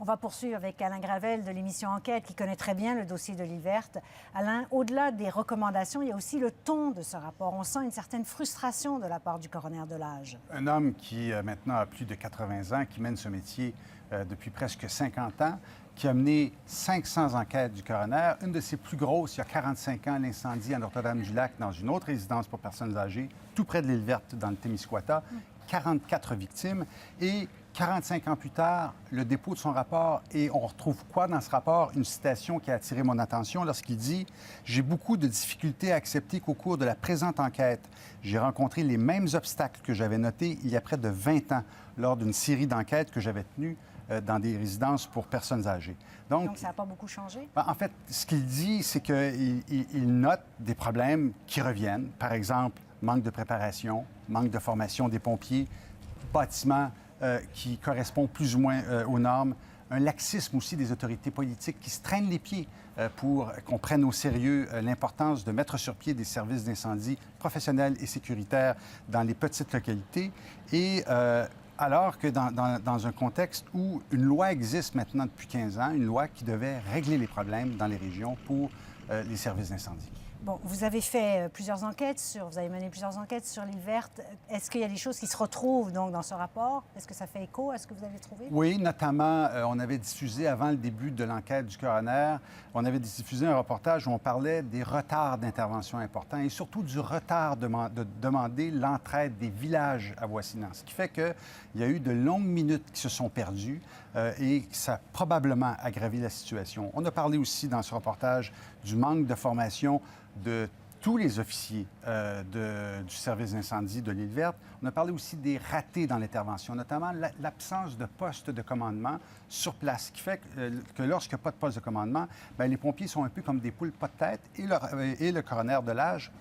On va poursuivre avec Alain Gravel de l'émission Enquête, qui connaît très bien le dossier de l'île verte. Alain, au-delà des recommandations, il y a aussi le ton de ce rapport. On sent une certaine frustration de la part du coroner de l'âge. Un homme qui maintenant a plus de 80 ans, qui mène ce métier depuis presque 50 ans, qui a mené 500 enquêtes du coroner. Une de ses plus grosses, il y a 45 ans, l'incendie à Notre-Dame-du-Lac dans une autre résidence pour personnes âgées, tout près de l'île verte, dans le Témiscouata. 44 victimes. Et 45 ans plus tard, le dépôt de son rapport, et on retrouve quoi dans ce rapport? Une citation qui a attiré mon attention lorsqu'il dit « J'ai beaucoup de difficultés à accepter qu'au cours de la présente enquête, j'ai rencontré les mêmes obstacles que j'avais notés il y a près de 20 ans lors d'une série d'enquêtes que j'avais tenues dans des résidences pour personnes âgées. » Donc ça n'a pas beaucoup changé? En fait, ce qu'il dit, c'est qu'il note des problèmes qui reviennent. Par exemple, manque de préparation, manque de formation des pompiers, bâtiments qui correspond plus ou moins aux normes, un laxisme aussi des autorités politiques qui se traînent les pieds pour qu'on prenne au sérieux l'importance de mettre sur pied des services d'incendie professionnels et sécuritaires dans les petites localités. Et alors que dans un contexte où une loi existe maintenant depuis 15 ans, une loi qui devait régler les problèmes dans les régions pour les services d'incendie. Bon, vous avez fait plusieurs enquêtes vous avez mené plusieurs enquêtes sur l'île verte. Est-ce qu'il y a des choses qui se retrouvent donc dans ce rapport? Est-ce que ça fait écho à ce que vous avez trouvé? Oui, notamment, on avait diffusé avant le début de l'enquête du coroner, on avait diffusé un reportage où on parlait des retards d'intervention importants et surtout du retard de demander l'entraide des villages avoisinants. Ce qui fait qu'il y a eu de longues minutes qui se sont perdues et ça a probablement aggravé la situation. On a parlé aussi dans ce reportage du manque de formation de tous les officiers du service d'incendie de l'île verte. On a parlé aussi des ratés dans l'intervention, notamment l'absence de poste de commandement sur place, ce qui fait que lorsqu'il n'y a pas de poste de commandement, bien, les pompiers sont un peu comme des poules pas de tête. Et le coroner de l'âge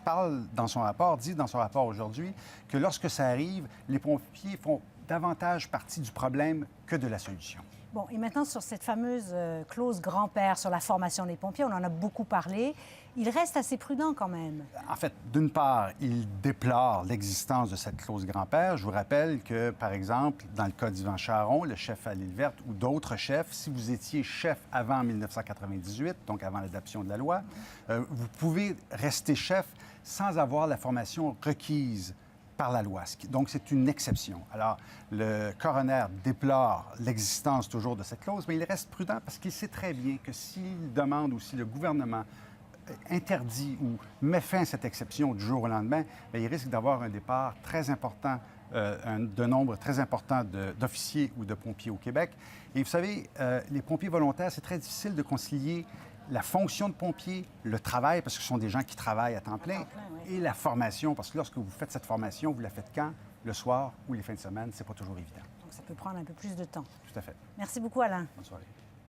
dit dans son rapport aujourd'hui, que lorsque ça arrive, les pompiers font davantage partie du problème que de la solution. Bon, et maintenant, sur cette fameuse clause grand-père sur la formation des pompiers, on en a beaucoup parlé. Il reste assez prudent quand même. En fait, d'une part, il déplore l'existence de cette clause grand-père. Je vous rappelle que, par exemple, dans le cas d'Yvan Charon, le chef à l'île verte, ou d'autres chefs, si vous étiez chef avant 1998, donc avant l'adoption de la loi, vous pouvez rester chef sans avoir la formation requise par la loi. Donc, c'est une exception. Alors, le coroner déplore l'existence toujours de cette clause, mais il reste prudent parce qu'il sait très bien que s'il demande ou si le gouvernement interdit ou met fin à cette exception du jour au lendemain, bien, il risque d'avoir un départ très important, de nombre très important d'officiers ou de pompiers au Québec. Et vous savez, les pompiers volontaires, c'est très difficile de concilier la fonction de pompier, le travail, parce que ce sont des gens qui travaillent à temps plein, oui. Et la formation, parce que lorsque vous faites cette formation, vous la faites quand? Le soir ou les fins de semaine, c'est pas toujours évident. Donc ça peut prendre un peu plus de temps. Tout à fait. Merci beaucoup, Alain. Bonne soirée.